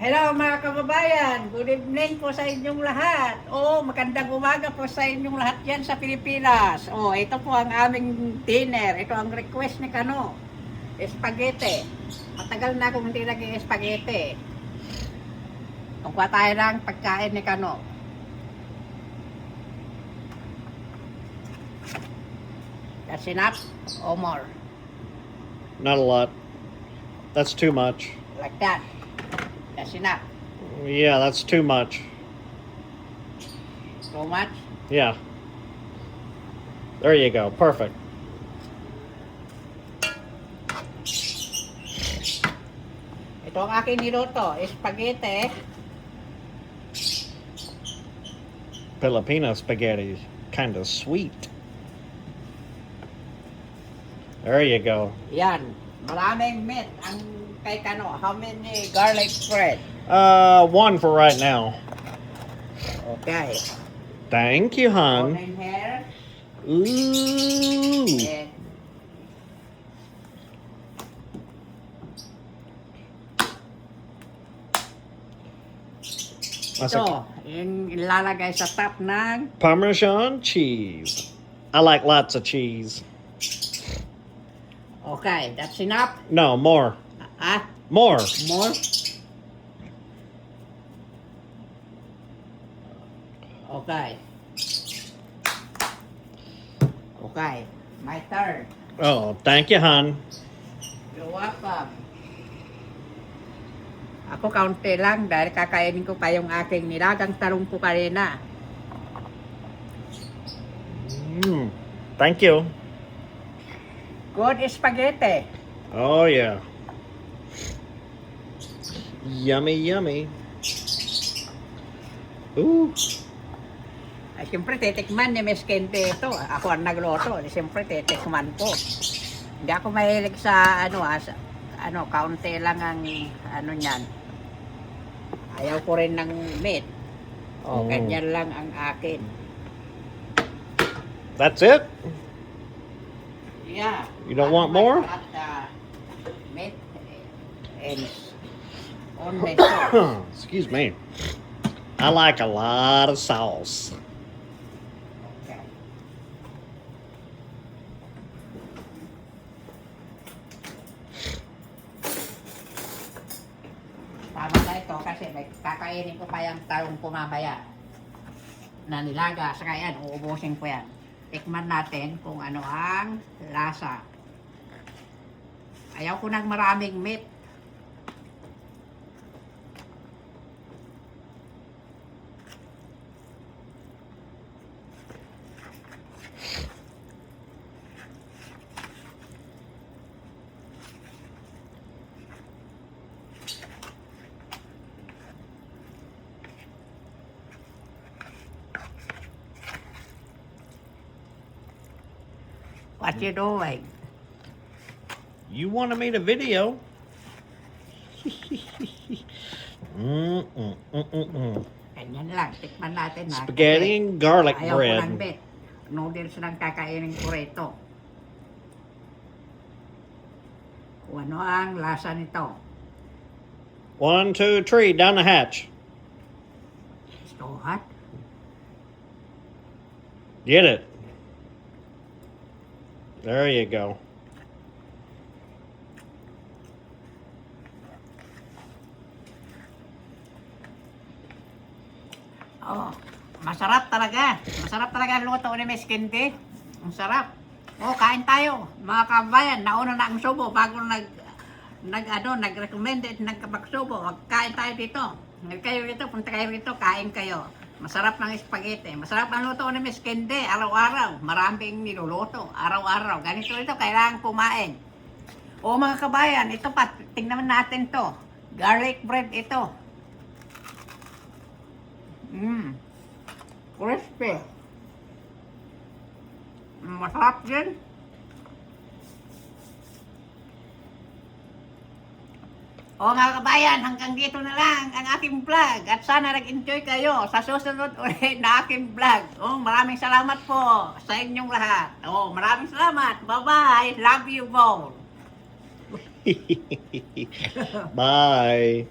Hello mga kababayan, good evening po sa inyong lahat. Magandang umaga po sa inyong lahat yan sa Pilipinas. Ito po ang aming dinner. Ito ang request ni Kano. Spaghetti. Matagal na akong hindi naging spaghetti. Kuha tayo ng pagkain ni Kano. That's enough or more? Not a lot. That's too much. Like that. That's enough. Yeah, that's too much. So much? Yeah. There you go. Perfect. Ito ang aking niluto. Spaghetti. Filipino spaghetti. Kind of sweet. There you go. Yan. Maraming meat ang kay Kano. How many garlic bread? One for right now. Okay. Thank you, hon. Onion hair. Ooh. And That's ito, a yung ilalagay sa top ng Parmesan cheese. I like lots of cheese. okay, that's enough. No, more. Ah, More. more. Okay. Okay, my turn. Oh, thank you, hon. You're welcome. Ako kaunti lang dahil kakainin ko pa yung aking nilagang talong ko kanina. Thank you. Good spaghetti. Oh, yeah. Yummy, yummy. Ooh. Ay, siyempre, titikman ni Miss Kente ito. Ako ang nagluto. Siyempre, titikman ko. Hindi ako mahilig sa, kaunti lang ang, niyan. Ayaw ko rin ng meat. Ganyan lang ang akin. That's it? Yeah. You don't want more? Meat and only sauce. Excuse me. I like a lot of sauce. Okay. Tama na ito kasi kakainin ko pa yung talong ko mamaya na nilaga. Saka yan, uubusin ko yan. Tikman natin kung ano ang lasa. Ayaw ko ng maraming meat. What you doing? You wanted me to video. Ganyan lang. Tikman natin na. Spaghetti and garlic ayaw ko ng bread. meat. Noodles lang kakainin ko rito. Kung ano ang lasa nito. 1, 2, 3, down the hatch. It's too hot. Get it. There you go. Masarap talaga. Masarap talaga ang luto ni Miss Kente. Ang sarap. Kain tayo. Mga kabayan, nauna na ang subo bago nag-recommend at nagkapagsubo. Magkain tayo dito. Kayo dito, punta kayo dito, kain kayo. Masarap ng spaghetti. Masarap ang luto ni Miss Kente. Araw-araw. Maraming niluluto. Araw-araw. Ganito ito, kailangan kumain. Mga kabayan, ito pa. Tingnan natin to. Garlic bread ito. Crispy. Masarap din. Mga kabayan, hanggang dito na lang ang aking vlog. At sana nag-enjoy kayo sa susunod ulit na aking vlog. Maraming salamat po sa inyong lahat. Maraming salamat. Bye-bye. Love you both. Bye.